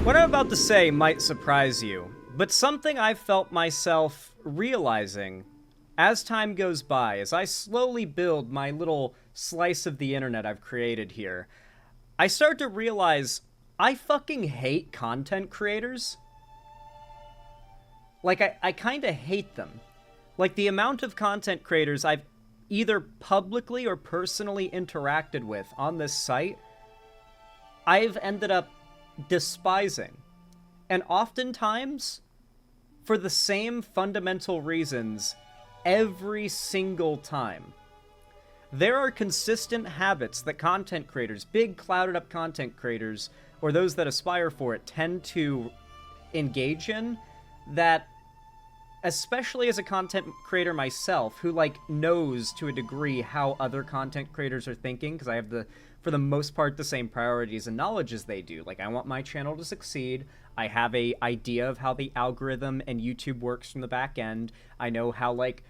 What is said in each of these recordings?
What I'm about to say might surprise you, but something I've felt myself realizing as time goes by, as I slowly build my little slice of the internet I've created here, I start to realize I fucking hate content creators. Like, I kind of hate them. Like, the amount of content creators I've either publicly or personally interacted with on this site, I've ended up despising. And oftentimes, for the same fundamental reasons, every single time. There are consistent habits that content creators, big clouded up content creators, or those that aspire for it, tend to engage in that, especially as a content creator myself, who, like, knows to a degree how other content creators are thinking, because I have for the most part, the same priorities and knowledge as they do. Like, I want my channel to succeed. I have a idea of how the algorithm and YouTube works from the back end. I know how, like,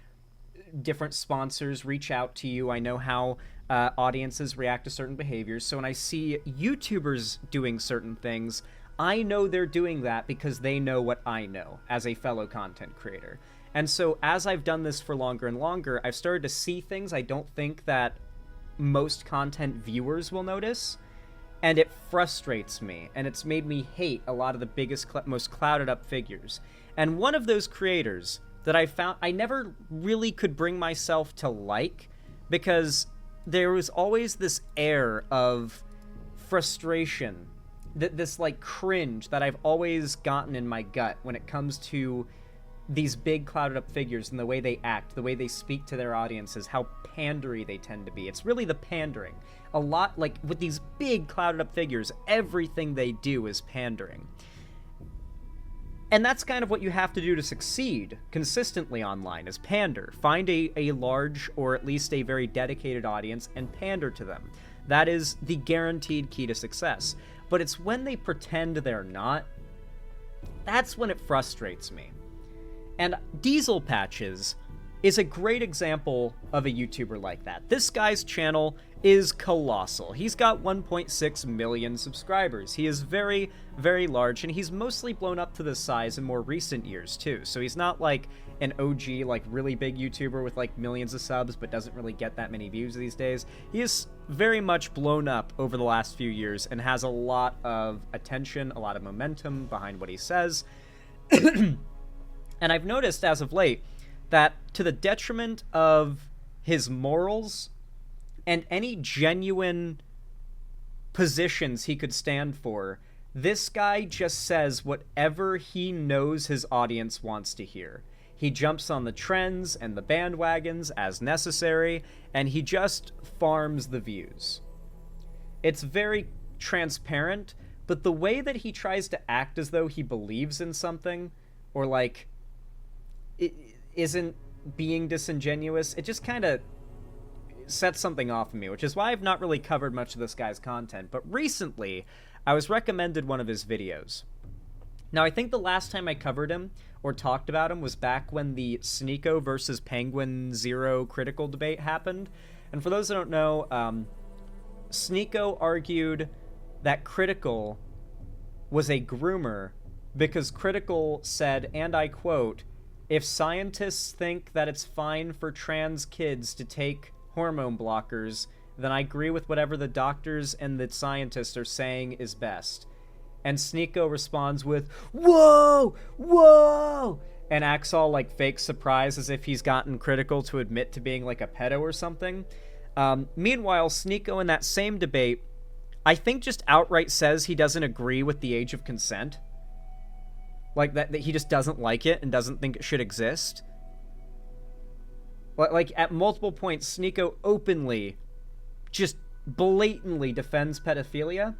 different sponsors reach out to you. I know how audiences react to certain behaviors. So when I see YouTubers doing certain things, I know they're doing that because they know what I know as a fellow content creator. And so as I've done this for longer and longer, I've started to see things I don't think that most content viewers will notice, and it frustrates me, and it's made me hate a lot of the biggest, most clouded up figures. And one of those creators that I found I never really could bring myself to like, because there was always this air of frustration, this like cringe that I've always gotten in my gut when it comes to these big clouded up figures and the way they act, the way they speak to their audiences, how pandery they tend to be. It's really the pandering. A lot, like, with these big clouded up figures, everything they do is pandering. And that's kind of what you have to do to succeed consistently online, is pander. Find a large, or at least a very dedicated audience, and pander to them. That is the guaranteed key to success. But it's when they pretend they're not, that's when it frustrates me. And Diesel Patches is a great example of a YouTuber like that. This guy's channel is colossal. He's got 1.6 million subscribers. He is very, very large, and he's mostly blown up to this size in more recent years, too. So he's not like an OG, like, really big YouTuber with, like, millions of subs, but doesn't really get that many views these days. He is very much blown up over the last few years and has a lot of attention, a lot of momentum behind what he says. And I've noticed as of late that, to the detriment of his morals and any genuine positions he could stand for, this guy just says whatever he knows his audience wants to hear. He jumps on the trends and the bandwagons as necessary, and he just farms the views. It's very transparent, but the way that he tries to act as though he believes in something, or, like, it isn't being disingenuous, it just kind of sets something off of me, which is why I've not really covered much of this guy's content. But recently, I was recommended one of his videos. Now, I think the last time I covered him, or talked about him, was back when the Sneeko versus Penguin Zero critical debate happened. And for those that don't know, Sneeko argued that Critical was a groomer because Critical said, and I quote, "If scientists think that it's fine for trans kids to take hormone blockers, then I agree with whatever the doctors and the scientists are saying is best." And Sneeko responds with, "Whoa! Whoa!" and acts all, like, fake surprise as if he's gotten Critical to admit to being, like, a pedo or something. Meanwhile, Sneeko in that same debate, I think, just outright says he doesn't agree with the age of consent. Like, that he just doesn't like it and doesn't think it should exist. Like, at multiple points, Sneeko openly, just blatantly defends pedophilia.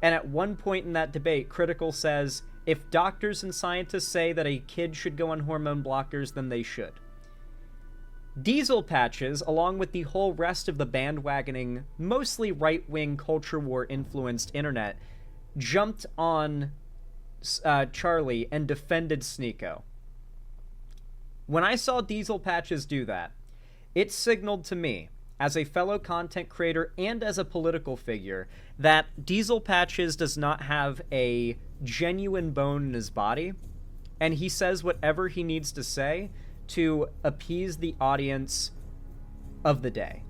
And at one point in that debate, Critical says, if doctors and scientists say that a kid should go on hormone blockers, then they should. Diesel Patches, along with the whole rest of the bandwagoning, mostly right-wing culture war-influenced internet, jumped on Charlie and defended Sneeko. When I saw Diesel Patches do that, it signaled to me, as a fellow content creator and as a political figure, that Diesel Patches does not have a genuine bone in his body, and he says whatever he needs to say to appease the audience of the day.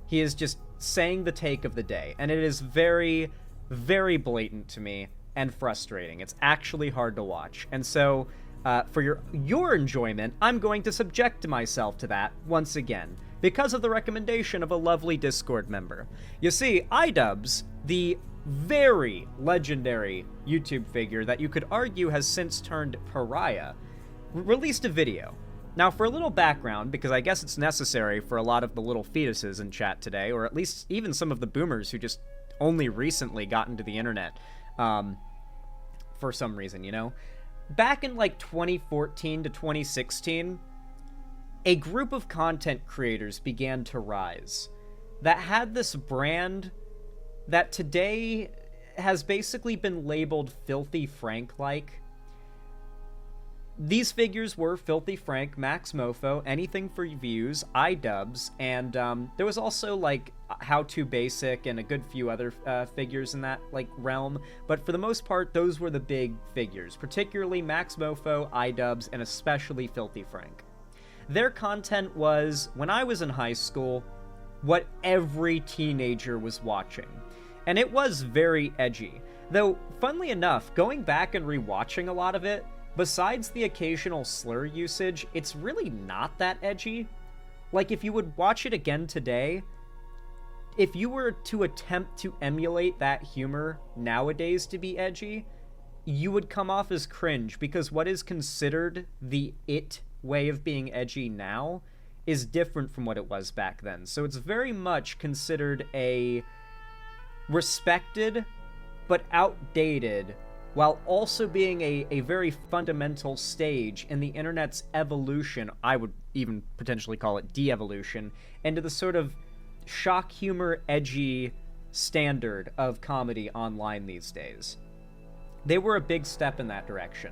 He is just saying the take of the day, and it is very, very blatant to me and frustrating. It's actually hard to watch. And so, for your enjoyment, I'm going to subject myself to that once again, because of the recommendation of a lovely Discord member. You see, Idubbbz, the very legendary YouTube figure that you could argue has since turned pariah, released a video. Now, for a little background, because I guess it's necessary for a lot of the little fetuses in chat today, or at least even some of the boomers who just only recently got into the internet, for some reason, you know? Back in, like, 2014 to 2016, a group of content creators began to rise that had this brand that today has basically been labeled Filthy Frank-like. These figures were Filthy Frank, Max Mofo, Anything for Views, Idubbbz, and there was also, like, How To Basic and a good few other figures in that, like, realm. But for the most part, those were the big figures, particularly Max Mofo, Idubbbz, and especially Filthy Frank. Their content was, when I was in high school, what every teenager was watching. And it was very edgy. Though, funnily enough, going back and rewatching a lot of it, besides the occasional slur usage, it's really not that edgy. Like, if you would watch it again today, if you were to attempt to emulate that humor nowadays to be edgy, you would come off as cringe, because what is considered the it way of being edgy now is different from what it was back then. So it's very much considered a respected but outdated, while also being a very fundamental stage in the internet's evolution. I would even potentially call it de-evolution, into the sort of shock humor, edgy standard of comedy online these days. They were a big step in that direction.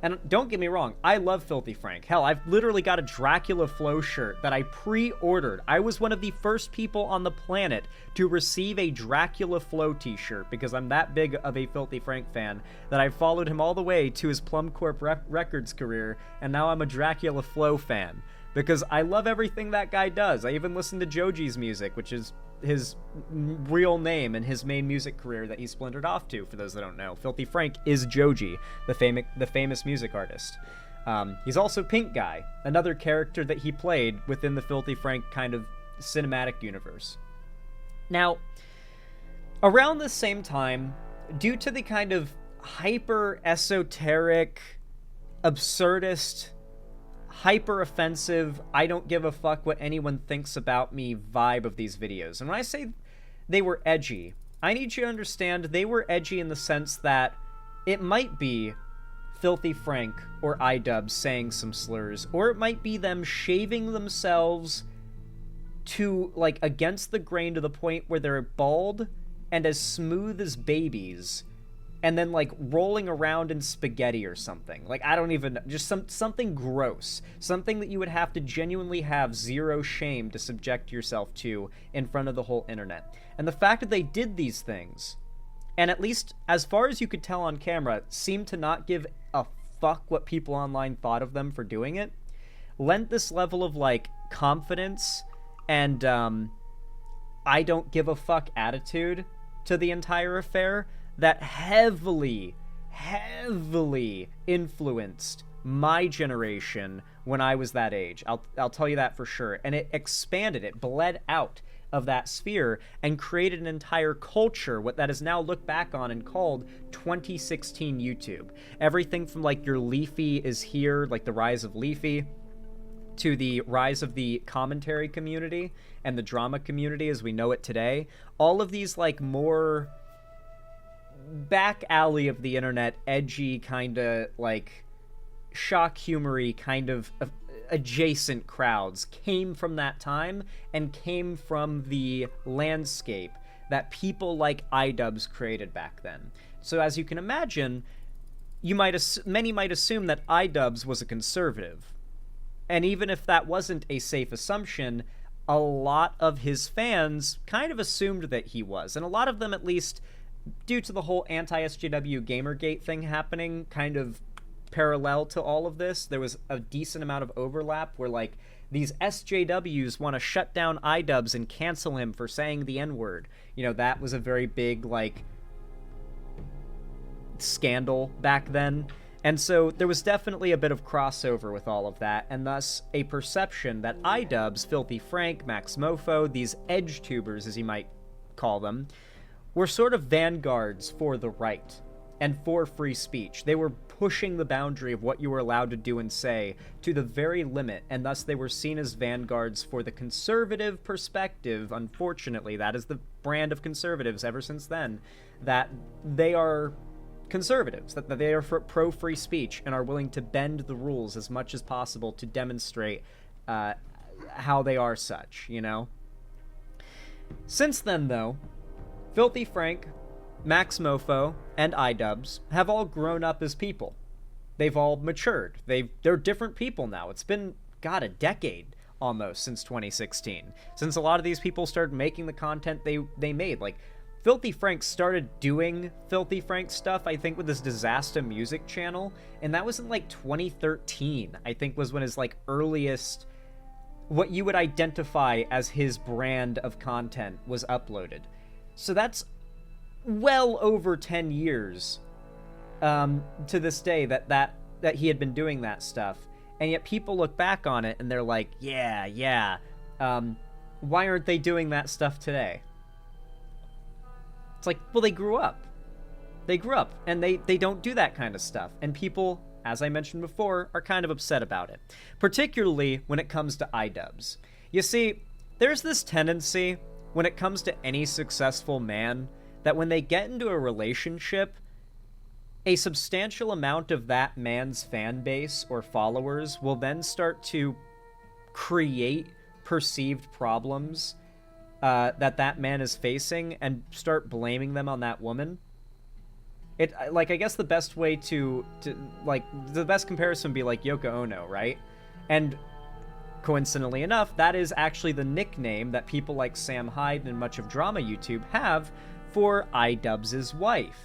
And don't get me wrong, I love Filthy Frank. Hell, I've literally got a Dracula Flow shirt that I pre-ordered. I was one of the first people on the planet to receive a Dracula Flow t-shirt, because I'm that big of a Filthy Frank fan that I followed him all the way to his Plum Corp Records career, and now I'm a Dracula Flow fan, because I love everything that guy does. I even listen to Joji's music, which is his real name and his main music career that he splintered off to, for those that don't know. Filthy Frank is Joji, the famous music artist. He's also Pink Guy, another character that he played within the Filthy Frank kind of cinematic universe. Now, around the same time, due to the kind of hyper-esoteric, absurdist, hyper-offensive, I don't give a fuck what anyone thinks about me vibe of these videos. And when I say they were edgy, I need you to understand they were edgy in the sense that it might be Filthy Frank or Idubbbz saying some slurs, or it might be them shaving themselves to, like, against the grain to the point where they're bald and as smooth as babies, and then, like, rolling around in spaghetti or something. Like, I don't even... just something gross. Something that you would have to genuinely have zero shame to subject yourself to in front of the whole internet. And the fact that they did these things, and at least, as far as you could tell on camera, seemed to not give a fuck what people online thought of them for doing it, lent this level of, like, confidence and, I don't give a fuck attitude to the entire affair that heavily influenced my generation when I was that age. I'll tell you that for sure. And it expanded, it bled out of that sphere and created an entire culture, what that is now looked back on and called 2016 YouTube. Everything from, like, your Leafy is here, like the rise of Leafy, to the rise of the commentary community and the drama community as we know it today. All of these, like, more back alley of the internet, edgy, kind of, like, shock humory kind of adjacent crowds came from that time and came from the landscape that people like Idubbbz created back then. So as you can imagine, many might assume that Idubbbz was a conservative. And even if that wasn't a safe assumption, a lot of his fans kind of assumed that he was. And a lot of them, at least, due to the whole anti-SJW Gamergate thing happening, kind of parallel to all of this, there was a decent amount of overlap where, like, these SJWs want to shut down Idubbbz and cancel him for saying the N-word. You know, that was a very big, like, scandal back then. And so there was definitely a bit of crossover with all of that, and thus a perception that Idubbbz, Filthy Frank, Max Mofo, these edge tubers, as you might call them, were sort of vanguards for the right and for free speech. They were pushing the boundary of what you were allowed to do and say to the very limit, and thus they were seen as vanguards for the conservative perspective. Unfortunately, that is the brand of conservatives ever since then, that they are conservatives, that they are pro-free speech and are willing to bend the rules as much as possible to demonstrate how they are such, you know? Since then, though, Filthy Frank, Max Mofo, and Idubbbz have all grown up as people. They've all matured. They're different people now. It's been, God, a decade almost since 2016. Since a lot of these people started making the content they made. Like, Filthy Frank started doing Filthy Frank stuff, I think, with his Disaster Music channel, and that was in, like, 2013, I think, was when his, like, earliest, what you would identify as his brand of content was uploaded. So that's well over 10 years to this day that he had been doing that stuff, and yet people look back on it and they're like, yeah, why aren't they doing that stuff today? It's like, well, they grew up, and they don't do that kind of stuff, and people, as I mentioned before, are kind of upset about it, particularly when it comes to Idubbbz. You see, there's this tendency when it comes to any successful man that when they get into a relationship, a substantial amount of that man's fan base or followers will then start to create perceived problems that man is facing and start blaming them on that woman. It, like, I guess the best way to like, the best comparison would be like Yoko Ono, right? And coincidentally enough, that is actually the nickname that people like Sam Hyde and much of drama YouTube have for Idubbbz's wife.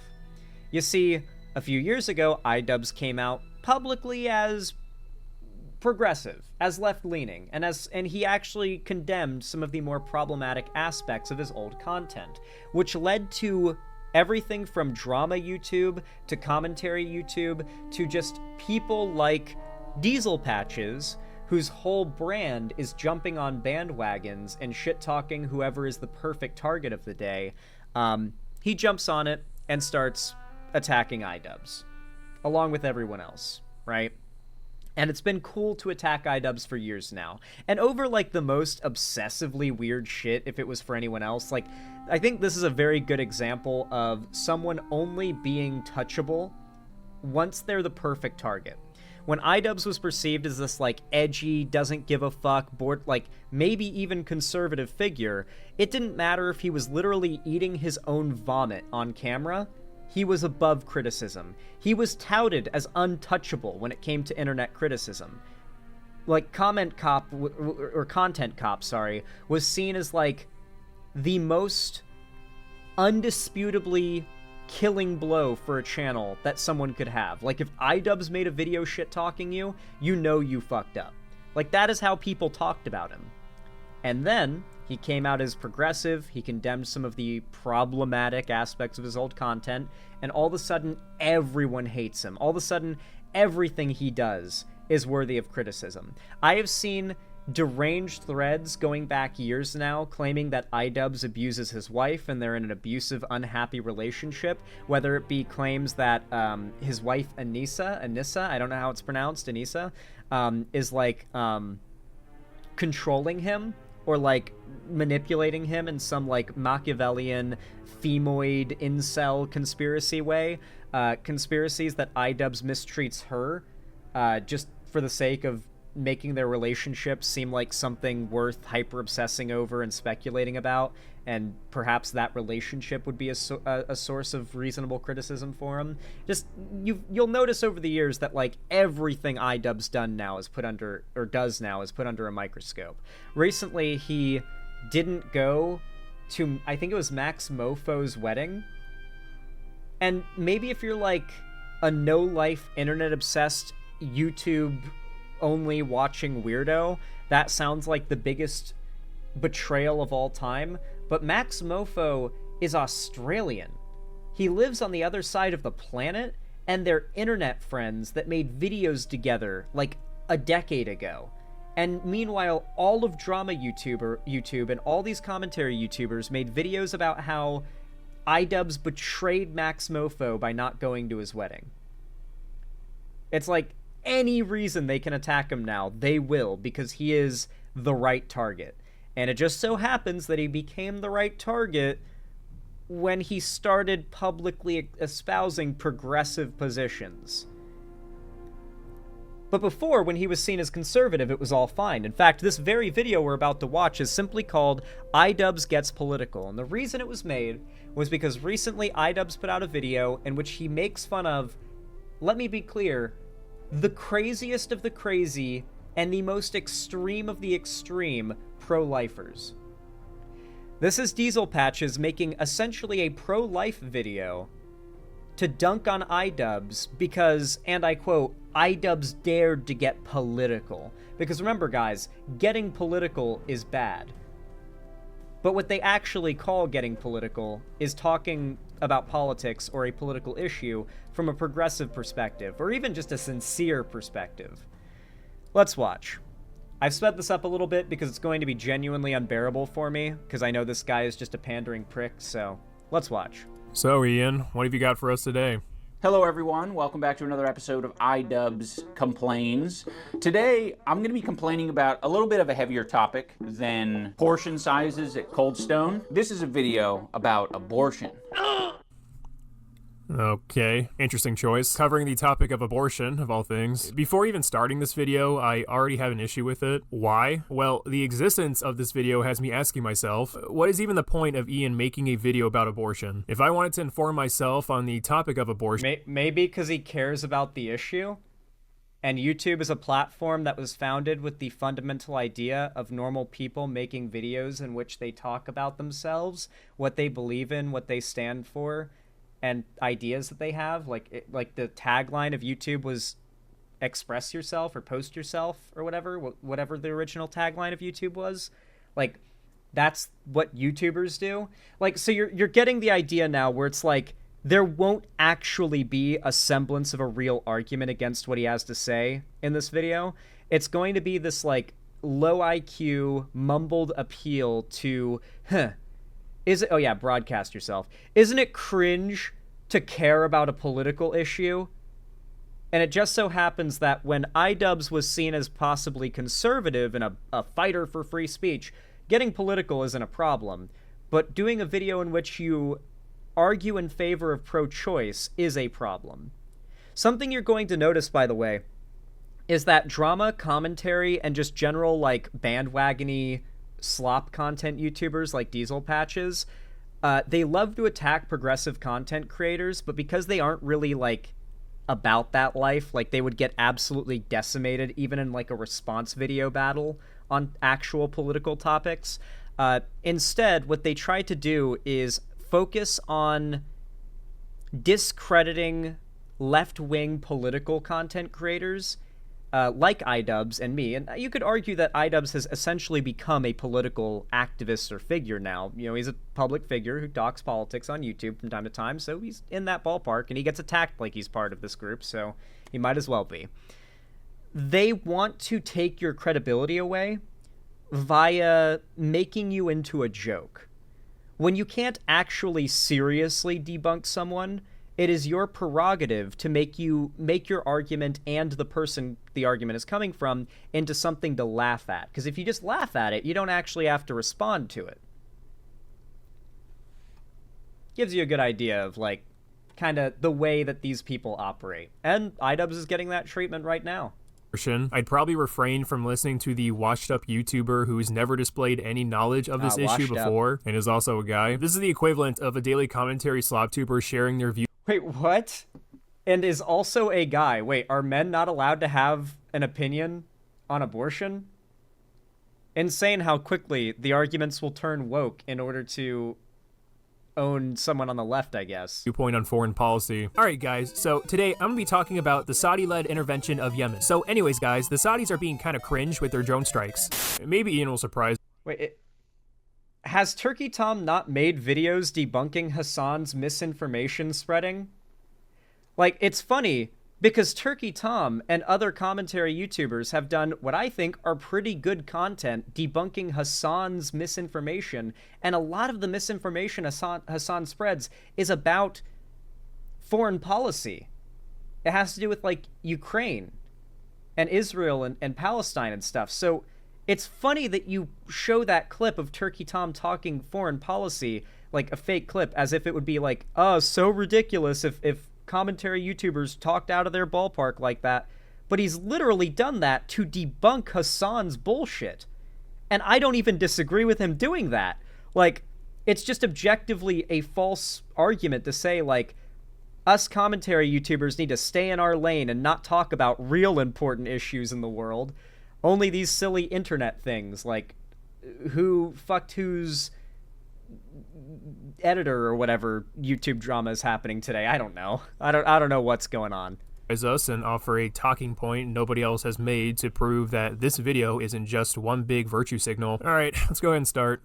You see, a few years ago, Idubbbz came out publicly as progressive, as left-leaning, and he actually condemned some of the more problematic aspects of his old content, which led to everything from drama YouTube to commentary YouTube to just people like Diesel Patches, whose whole brand is jumping on bandwagons and shit-talking whoever is the perfect target of the day. He jumps on it and starts attacking Idubbbz, along with everyone else, right? And it's been cool to attack Idubbbz for years now. And over, like, the most obsessively weird shit, if it was for anyone else, like, I think this is a very good example of someone only being touchable once they're the perfect target. When Idubbbz was perceived as this, like, edgy, doesn't give a fuck, bored, like, maybe even conservative figure, it didn't matter if he was literally eating his own vomit on camera. He was above criticism. He was touted as untouchable when it came to internet criticism. Like, Content Cop, was seen as, like, the most undisputably killing blow for a channel that someone could have. Like, if Idubbbz made a video shit-talking you, you know you fucked up. Like, that is how people talked about him. And then he came out as progressive, he condemned some of the problematic aspects of his old content, and all of a sudden, everyone hates him. All of a sudden, everything he does is worthy of criticism. I have seen deranged threads going back years now claiming that Idubbbz abuses his wife and they're in an abusive, unhappy relationship, whether it be claims that his wife Anissa, I don't know how it's pronounced, Anissa, is like controlling him or like manipulating him in some like Machiavellian femoid incel conspiracy way, conspiracies that Idubbbz mistreats her just for the sake of making their relationship seem like something worth hyper-obsessing over and speculating about, and perhaps that relationship would be a source of reasonable criticism for him. Just, you'll notice over the years that, like, everything Idubbbz does now is put under a microscope. Recently, he didn't go to, I think it was Max Mofo's wedding, And maybe if you're like a no-life, internet-obsessed, YouTube-only watching weirdo, that sounds like the biggest betrayal of all time. But Max Mofo is Australian. He lives on the other side of the planet, and they're internet friends that made videos together like a decade ago. And meanwhile, all of drama YouTube and all these commentary YouTubers made videos about how Idubbbz betrayed Max Mofo by not going to his wedding. It's like any reason they can attack him now, they will, because he is the right target. And it just so happens that he became the right target when he started publicly espousing progressive positions. But before, when he was seen as conservative, it was all fine. In fact, this very video we're about to watch is simply called Idubbbz Gets Political. And the reason it was made was because recently Idubbbz put out a video in which he makes fun of, let me be clear, the craziest of the crazy and the most extreme of the extreme pro-lifers. This is Diesel Patches making essentially a pro-life video to dunk on Idubbbz because, and I quote, Idubbbz dared to get political. Because remember, guys, getting political is bad. But what they actually call getting political is talking about politics or a political issue from a progressive perspective, or even just a sincere perspective. Let's watch. I've sped this up a little bit because it's going to be genuinely unbearable for me, because I know this guy is just a pandering prick, so let's watch. So, Ian, what have you got for us today? Hello, everyone. Welcome back to another episode of Idubbbz Complains. Today, I'm going to be complaining about a little bit of a heavier topic than portion sizes at Cold Stone. This is a video about abortion. Okay, interesting choice. Covering the topic of abortion, of all things. Before even starting this video, I already have an issue with it. Why? Well, the existence of this video has me asking myself, what is even the point of Ian making a video about abortion? If I wanted to inform myself on the topic of abortion... Maybe because he cares about the issue? And YouTube is a platform that was founded with the fundamental idea of normal people making videos in which they talk about themselves, what they believe in, what they stand for, and ideas that they have. Like the tagline of YouTube was express yourself or post yourself or whatever the original tagline of YouTube was. Like, that's what YouTubers do. Like, so you're getting the idea now where it's like there won't actually be a semblance of a real argument against what he has to say in this video. It's going to be this like low IQ mumbled appeal to broadcast yourself. Isn't it cringe to care about a political issue? And it just so happens that when Idubbbz was seen as possibly conservative and a fighter for free speech, getting political isn't a problem. But doing a video in which you argue in favor of pro-choice is a problem. Something you're going to notice, by the way, is that drama, commentary, and just general, like, bandwagony slop content YouTubers like Diesel Patches, they love to attack progressive content creators, but because they aren't really, like, about that life, like, they would get absolutely decimated even in, like, a response video battle on actual political topics. Instead, what they try to do is focus on discrediting left-wing political content creators like Idubbbz and me. And you could argue that Idubbbz has essentially become a political activist or figure now. You know, he's a public figure who talks politics on YouTube from time to time, so he's in that ballpark, and he gets attacked like he's part of this group, so he might as well be. They want to take your credibility away via making you into a joke. When you can't actually seriously debunk someone, it is your prerogative to make your argument and the person the argument is coming from into something to laugh at. Because if you just laugh at it, you don't actually have to respond to it. Gives you a good idea of, like, kind of the way that these people operate. And Idubbbz is getting that treatment right now. I'd probably refrain from listening to the washed-up YouTuber who's never displayed any knowledge of this issue before and is also a guy. This is the equivalent of a daily commentary sloptuber sharing their views. Wait, what? And is also a guy. Wait, are men not allowed to have an opinion on abortion? Insane how quickly the arguments will turn woke in order to own someone on the left, I guess. Viewpoint on foreign policy. Alright guys, so today I'm gonna be talking about the Saudi-led intervention of Yemen. So anyways guys, the Saudis are being kind of cringe with their drone strikes. Maybe Ian will surprise. Wait, has Turkey Tom not made videos debunking Hassan's misinformation spreading? Like, it's funny, because Turkey Tom and other commentary YouTubers have done what I think are pretty good content debunking Hassan's misinformation, and a lot of the misinformation Hassan spreads is about foreign policy. It has to do with, like, Ukraine and Israel and Palestine and stuff. So it's funny that you show that clip of Turkey Tom talking foreign policy, like a fake clip, as if it would be like, oh, so ridiculous if commentary YouTubers talked out of their ballpark like that. But he's literally done that to debunk Hassan's bullshit. And I don't even disagree with him doing that. Like, it's just objectively a false argument to say, like, us commentary YouTubers need to stay in our lane and not talk about real important issues in the world. Only these silly internet things, like who fucked whose editor or whatever YouTube drama is happening today. I don't know. I don't know what's going on. Us and offer a talking point nobody else has made to prove that this video isn't just one big virtue signal. Alright, let's go ahead and start.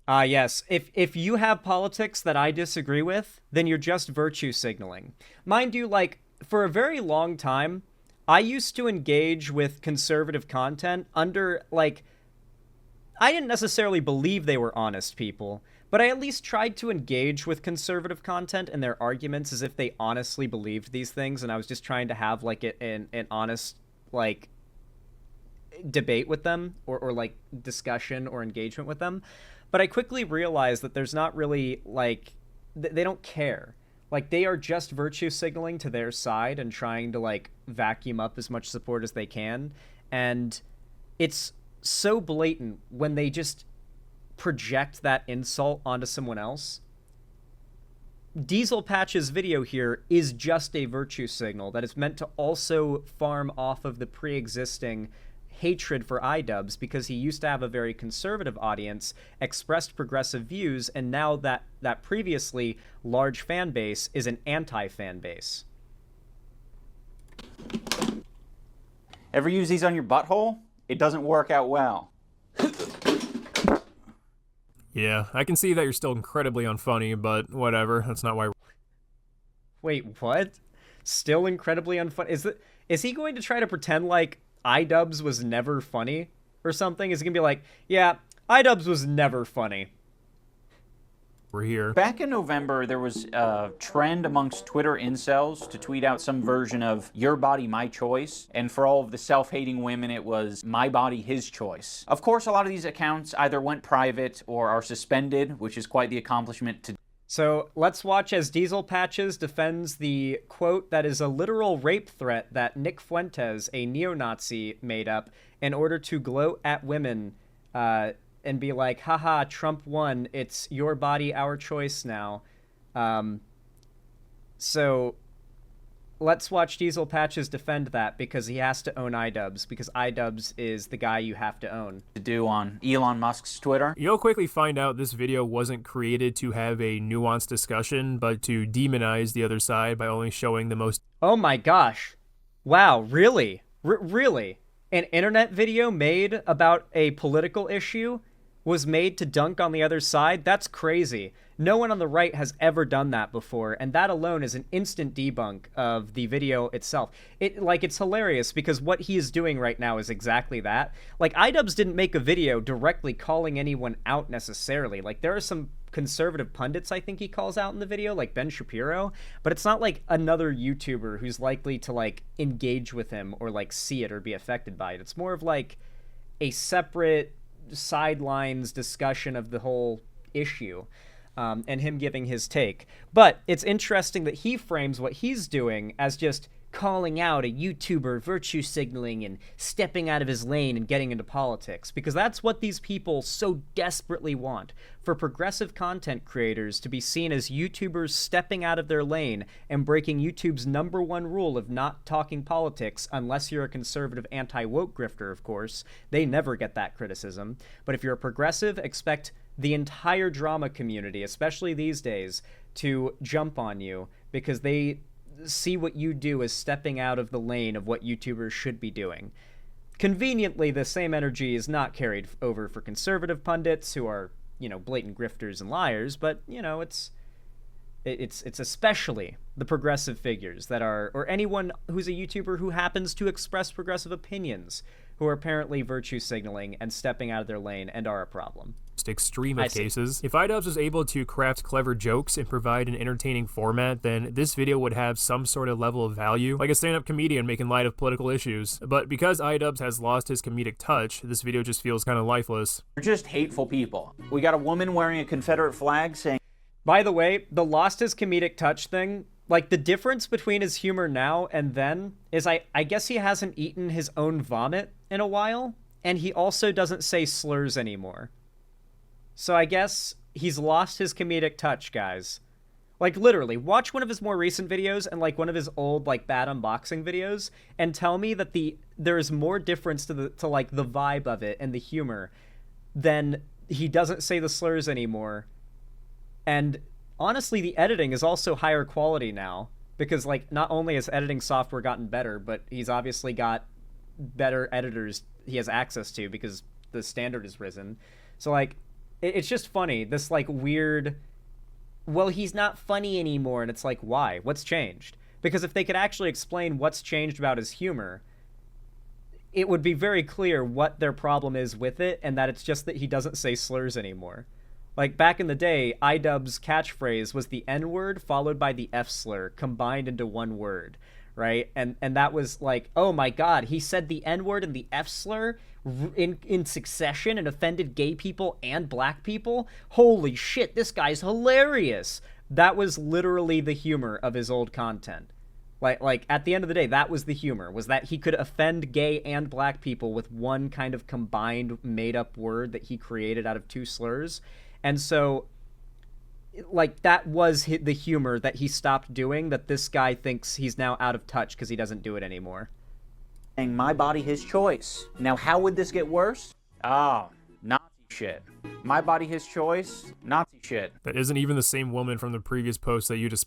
Yes. If you have politics that I disagree with, then you're just virtue signaling. Mind you, like, for a very long time, I used to engage with conservative content under, like, I didn't necessarily believe they were honest people, but I at least tried to engage with conservative content and their arguments as if they honestly believed these things, and I was just trying to have, like, an honest, like, debate with them, or like, discussion or engagement with them. But I quickly realized that there's not really, like, they don't care. Like, they are just virtue signaling to their side and trying to, like, vacuum up as much support as they can. And it's so blatant when they just project that insult onto someone else. Diesel Patch's video here is just a virtue signal that is meant to also farm off of the pre-existing hatred for Idubbbz, because he used to have a very conservative audience, expressed progressive views, and now that previously large fan base is an anti-fan base. Ever use these on your butthole? It doesn't work out well. Yeah, I can see that you're still incredibly unfunny, but whatever, that's not why. Wait, what? Still incredibly unfunny? Is he going to try to pretend like Idubbbz was never funny or something? Is he gonna be like, yeah, Idubbbz was never funny? We're here. Back in November, there was a trend amongst Twitter incels to tweet out some version of your body, my choice. And for all of the self-hating women, it was my body, his choice. Of course, a lot of these accounts either went private or are suspended, which is quite the accomplishment to. So let's watch as Diesel Patches defends the quote that is a literal rape threat that Nick Fuentes, a neo-Nazi, made up in order to gloat at women and be like, haha, Trump won, it's your body, our choice now. So let's watch Diesel Patches defend that, because he has to own Idubbbz, because Idubbbz is the guy you have to own. To do on Elon Musk's Twitter. You'll quickly find out this video wasn't created to have a nuanced discussion, but to demonize the other side by only showing the most. Oh my gosh. Wow, really? Really? An internet video made about a political issue was made to dunk on the other side? That's crazy. No one on the right has ever done that before, and that alone is an instant debunk of the video itself. It's hilarious, because what he is doing right now is exactly that. Like, Idubbbz didn't make a video directly calling anyone out necessarily. Like, there are some conservative pundits I think he calls out in the video, like Ben Shapiro, but it's not like another YouTuber who's likely to, like, engage with him or, like, see it or be affected by it. It's more of, like, a separate sidelines discussion of the whole issue, and him giving his take. But it's interesting that he frames what he's doing as just calling out a YouTuber, virtue signaling, and stepping out of his lane and getting into politics, because that's what these people so desperately want, for progressive content creators to be seen as YouTubers stepping out of their lane and breaking YouTube's #1 rule of not talking politics, unless you're a conservative anti-woke grifter, of course. They never get that criticism. But if you're a progressive, expect the entire drama community, especially these days, to jump on you because they see what you do as stepping out of the lane of what YouTubers should be doing. Conveniently, the same energy is not carried over for conservative pundits who are, blatant grifters and liars, but, it's especially the progressive figures that are, or anyone who's a YouTuber who happens to express progressive opinions, who are apparently virtue signaling and stepping out of their lane and are a problem. Most extreme of cases. If Idubbbz was able to craft clever jokes and provide an entertaining format, then this video would have some sort of level of value, like a stand-up comedian making light of political issues. But because Idubbbz has lost his comedic touch, this video just feels kind of lifeless. They're just hateful people. We got a woman wearing a Confederate flag saying... By the way, the lost his comedic touch thing, like, the difference between his humor now and then is I guess he hasn't eaten his own vomit in a while, and he also doesn't say slurs anymore. So I guess he's lost his comedic touch, guys. Like, literally, watch one of his more recent videos and, like, one of his old, like, bad unboxing videos and tell me that there is more difference to the vibe of it and the humor than he doesn't say the slurs anymore. And honestly, the editing is also higher quality now because, like, not only has editing software gotten better, but he's obviously got better editors he has access to because the standard has risen. So, like, it's just funny, this, like, weird, well, he's not funny anymore, and it's like, why? What's changed? Because if they could actually explain what's changed about his humor, it would be very clear what their problem is with it, and that it's just that he doesn't say slurs anymore. Like, back in the day, Idubbbz' catchphrase was the N-word followed by the F-slur combined into one word, right? And that was like, oh my god, he said the N-word and the F-slur in succession and offended gay people and black people? Holy shit, this guy's hilarious! That was literally the humor of his old content. Like, at the end of the day, that was the humor, was that he could offend gay and black people with one kind of combined made-up word that he created out of two slurs. And so, like, that was the humor that he stopped doing, that this guy thinks he's now out of touch because he doesn't do it anymore. My body, his choice. Now, how would this get worse? Oh, Nazi shit. My body, his choice. Nazi shit. That isn't even the same woman from the previous post that you just...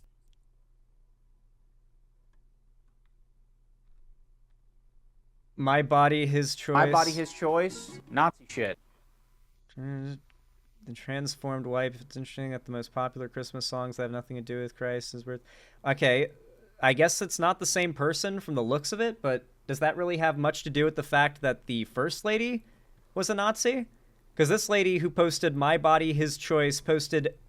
My body, his choice. My body, his choice. Nazi shit. The transformed wife. It's interesting that the most popular Christmas songs that have nothing to do with Christ's birth. Okay, I guess it's not the same person from the looks of it, but does that really have much to do with the fact that the first lady was a Nazi? Because this lady who posted My Body, His Choice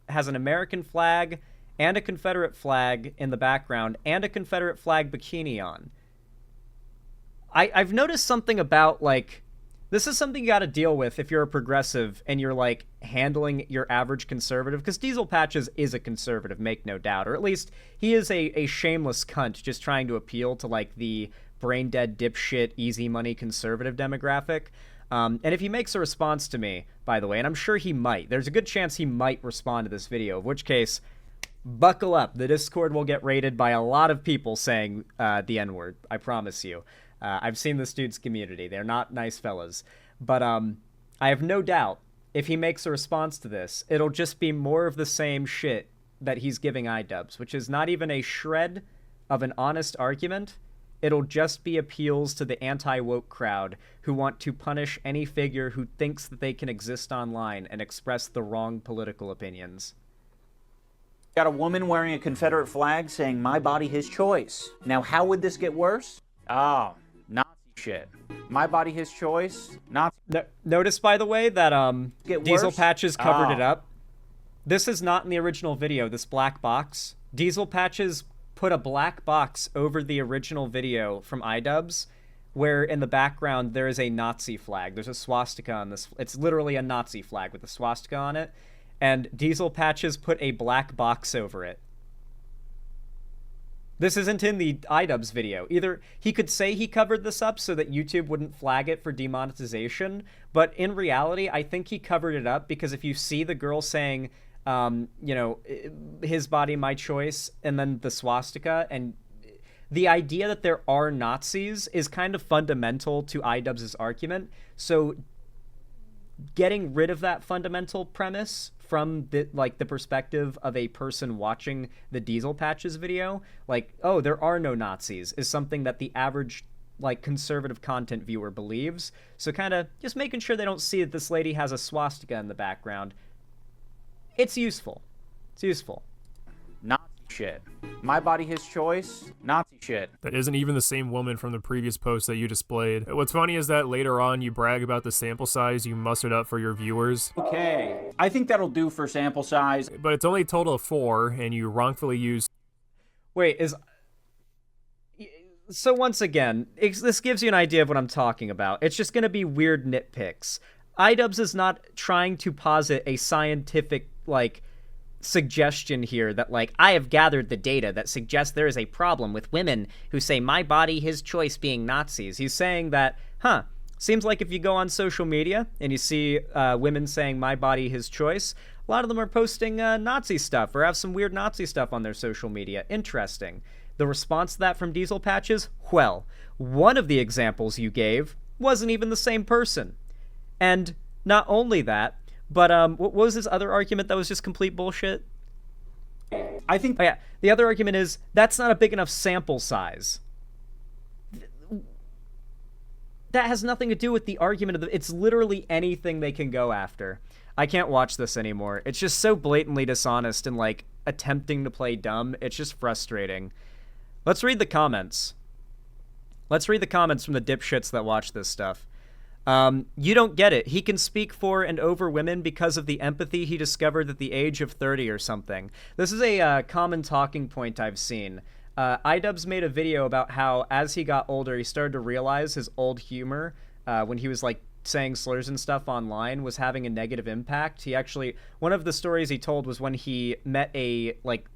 has an American flag and a Confederate flag in the background and a Confederate flag bikini on. I've noticed something about, like, this is something you got to deal with if you're a progressive and you're, like, handling your average conservative, because Diesel Patches is a conservative, make no doubt, or at least he is a shameless cunt just trying to appeal to, like, the brain-dead, dipshit, easy money conservative demographic. And if he makes a response to me, by the way, and I'm sure he might, there's a good chance he might respond to this video, in which case, buckle up. The Discord will get raided by a lot of people saying the N-word, I promise you. I've seen this dude's community. They're not nice fellas. But I have no doubt if he makes a response to this, it'll just be more of the same shit that he's giving Idubbbz, which is not even a shred of an honest argument. It'll just be appeals to the anti-woke crowd who want to punish any figure who thinks that they can exist online and express the wrong political opinions. Got a woman wearing a Confederate flag saying, my body, his choice. Now, how would this get worse? Oh, Nazi shit. My body, his choice. Nazi. Notice, by the way, that Diesel Patches covered it up. This is not in the original video, this black box. Diesel Patches put a black box over the original video from Idubbbz, where in the background there is a Nazi flag. There's a swastika on this. It's literally a Nazi flag with a swastika on it. And Diesel Patches put a black box over it. This isn't in the Idubbbz video. Either he could say he covered this up so that YouTube wouldn't flag it for demonetization, but in reality, I think he covered it up because if you see the girl saying, you know, his body, my choice, and then the swastika, and the idea that there are Nazis is kind of fundamental to Idubbbz's argument. So getting rid of that fundamental premise from the perspective of a person watching the Diesel Patches video, like, oh, there are no Nazis, is something that the average like conservative content viewer believes. So kind of just making sure they don't see that this lady has a swastika in the background. It's useful. It's useful. Nazi shit. My body, his choice. Nazi shit. That isn't even the same woman from the previous post that you displayed. What's funny is that later on you brag about the sample size you mustered up for your viewers. Okay. I think that'll do for sample size. But it's only a total of 4, and you wrongfully used... Wait, So once again, this gives you an idea of what I'm talking about. It's just going to be weird nitpicks. Idubbbz is not trying to posit a scientific, like, suggestion here that, like, I have gathered the data that suggests there is a problem with women who say my body, his choice being Nazis. He's saying that, seems like if you go on social media and you see women saying my body, his choice, a lot of them are posting Nazi stuff or have some weird Nazi stuff on their social media. Interesting. The response to that from Diesel Patches? Well, one of the examples you gave wasn't even the same person. And not only that, but what was his other argument that was just complete bullshit? I think... Oh, yeah. The other argument is, that's not a big enough sample size. That has nothing to do with the argument of it's literally anything they can go after. I can't watch this anymore. It's just so blatantly dishonest and, like, attempting to play dumb. It's just frustrating. Let's read the comments. Let's read the comments from the dipshits that watch this stuff. You don't get it. He can speak for and over women because of the empathy he discovered at the age of 30 or something. This is a common talking point I've seen. Idubbbz made a video about how, as he got older, he started to realize his old humor, when he was, like, saying slurs and stuff online, was having a negative impact. He actually... One of the stories he told was when he met a, like,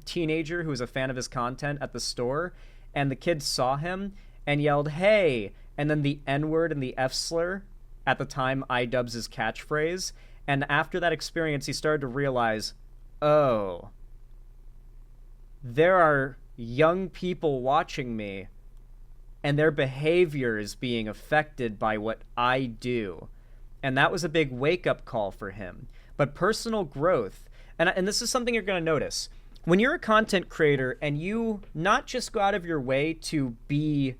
teenager who was a fan of his content at the store, and the kid saw him and yelled, "Hey!" and then the N-word and the F-slur, at the time Idubbbz's catchphrase. And after that experience, he started to realize, oh, there are young people watching me, and their behavior is being affected by what I do. And that was a big wake-up call for him. But personal growth, and this is something you're going to notice, when you're a content creator and you not just go out of your way to be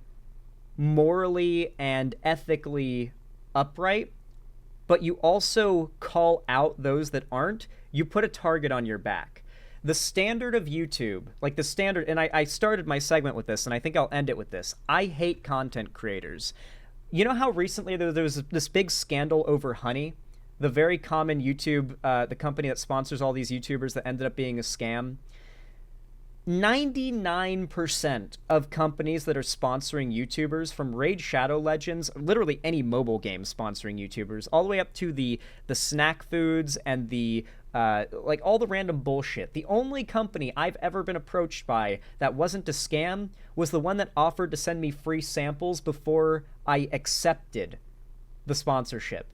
morally and ethically upright, but you also call out those that aren't, you put a target on your back. The standard of YouTube, like the standard, and I started my segment with this, and I think I'll end it with this. I hate content creators. You know how recently there was this big scandal over Honey? The very common YouTube, the company that sponsors all these YouTubers that ended up being a scam. 99% of companies that are sponsoring YouTubers, from Raid Shadow Legends, literally any mobile game sponsoring YouTubers, all the way up to the snack foods and the like all the random bullshit. The only company I've ever been approached by that wasn't a scam was the one that offered to send me free samples before I accepted the sponsorship.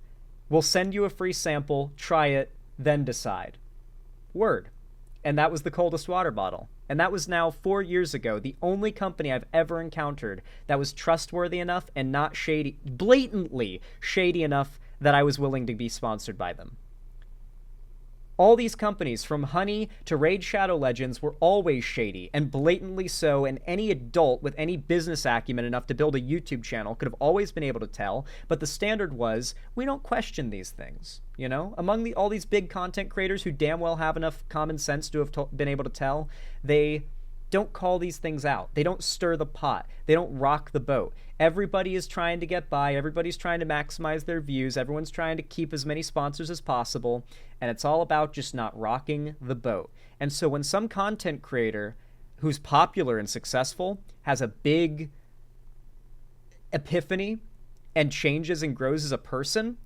We'll send you a free sample, try it, then decide. Word. And that was the coldest water bottle. And that was now 4 years ago, the only company I've ever encountered that was trustworthy enough and not shady, blatantly shady enough that I was willing to be sponsored by them. All these companies, from Honey to Raid Shadow Legends, were always shady, and blatantly so, and any adult with any business acumen enough to build a YouTube channel could have always been able to tell, but the standard was, we don't question these things, you know? Among all these big content creators who damn well have enough common sense to have been able to tell, they don't call these things out. They don't stir the pot. They don't rock the boat. Everybody is trying to get by. Everybody's trying to maximize their views. Everyone's trying to keep as many sponsors as possible. And it's all about just not rocking the boat. And so when some content creator who's popular and successful has a big epiphany and changes and grows as a person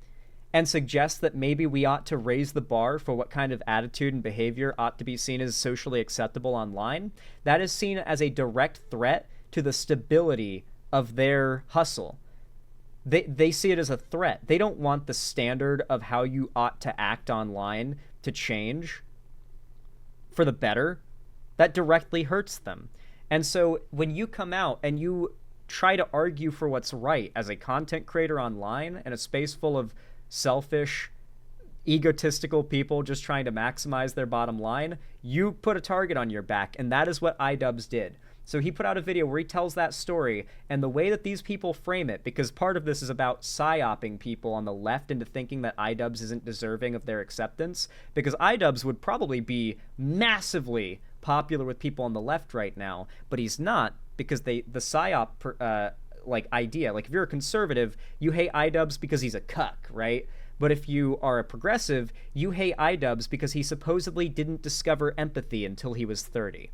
and suggests that maybe we ought to raise the bar for what kind of attitude and behavior ought to be seen as socially acceptable online, that is seen as a direct threat to the stability of their hustle. They see it as a threat. They don't want the standard of how you ought to act online to change for the better. That directly hurts them. And so when you come out and you try to argue for what's right as a content creator online in a space full of selfish, egotistical people just trying to maximize their bottom line, you put a target on your back, and that is what Idubbbz did. So he put out a video where he tells that story, and the way that these people frame it, because part of this is about psyoping people on the left into thinking that Idubbbz isn't deserving of their acceptance, because Idubbbz would probably be massively popular with people on the left right now, but he's not, because the psyop idea, like if you're a conservative, you hate Idubbbz because he's a cuck, right? But if you are a progressive, you hate Idubbbz because he supposedly didn't discover empathy until he was 30.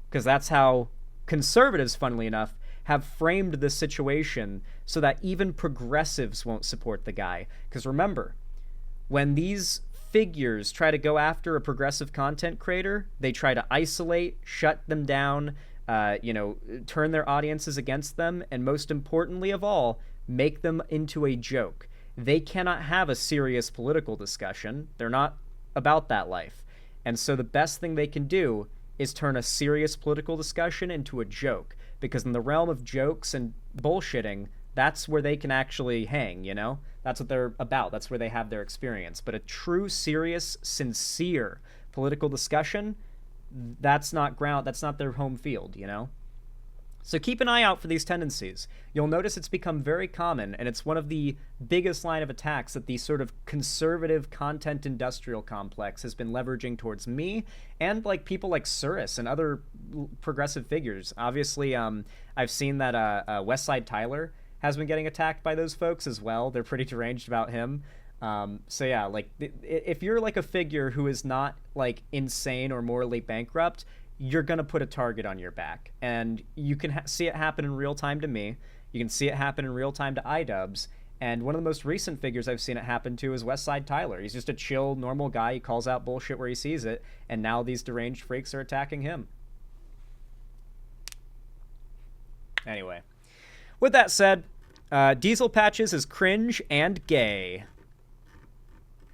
Because that's how conservatives, funnily enough, have framed this situation so that even progressives won't support the guy. Because remember, when these figures try to go after a progressive content creator, they try to isolate, shut them down, turn their audiences against them, and most importantly of all, make them into a joke. They cannot have a serious political discussion. They're not about that life. And so the best thing they can do is turn a serious political discussion into a joke. Because in the realm of jokes and bullshitting, that's where they can actually hang, you know? That's what they're about. That's where they have their experience. But a true, serious, sincere political discussion, that's not their home field, you know? So keep an eye out for these tendencies. You'll notice it's become very common, and it's one of the biggest line of attacks that the sort of conservative content industrial complex has been leveraging towards me and like people like Surus and other progressive figures. Obviously, I've seen that Westside Tyler has been getting attacked by those folks as well. They're pretty deranged about him. So yeah, like if you're like a figure who is not like insane or morally bankrupt, you're going to put a target on your back. And you can see it happen in real time to me. You can see it happen in real time to Idubbbz. And one of the most recent figures I've seen it happen to is Westside Tyler. He's just a chill, normal guy. He calls out bullshit where he sees it. And now these deranged freaks are attacking him. Anyway. With that said, Diesel Patches is cringe and gay.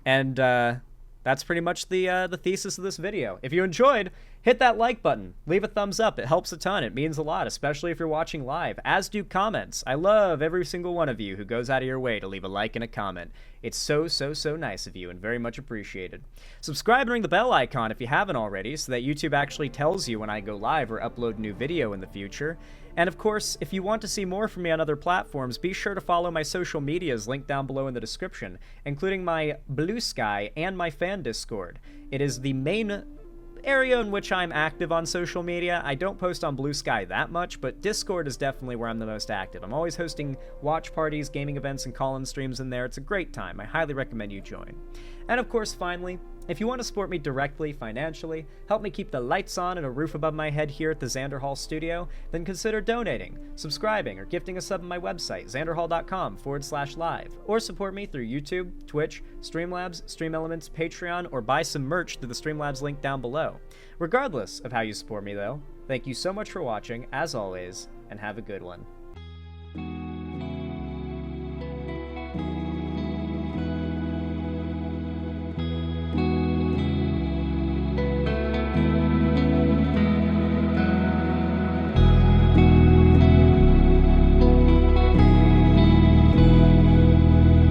And that's pretty much the thesis of this video. If you enjoyed, hit that like button. Leave a thumbs up. It helps a ton. It means a lot, especially if you're watching live, as do comments. I love every single one of you who goes out of your way to leave a like and a comment. It's so, so, so nice of you and very much appreciated. Subscribe and ring the bell icon if you haven't already so that YouTube actually tells you when I go live or upload a new video in the future. And of course, if you want to see more from me on other platforms, be sure to follow my social medias linked down below in the description, including my Blue Sky and my fan Discord. It is the main area in which I'm active on social media. I don't post on Blue Sky that much, but Discord is definitely where I'm the most active. I'm always hosting watch parties, gaming events, and call-in streams in there. It's a great time. I highly recommend you join. And of course, finally, if you want to support me directly, financially, help me keep the lights on and a roof above my head here at the Xander Hall studio, then consider donating, subscribing, or gifting a sub on my website, xanderhall.com/live, or support me through YouTube, Twitch, Streamlabs, Stream Elements, Patreon, or buy some merch through the Streamlabs link down below. Regardless of how you support me, though, thank you so much for watching, as always, and have a good one.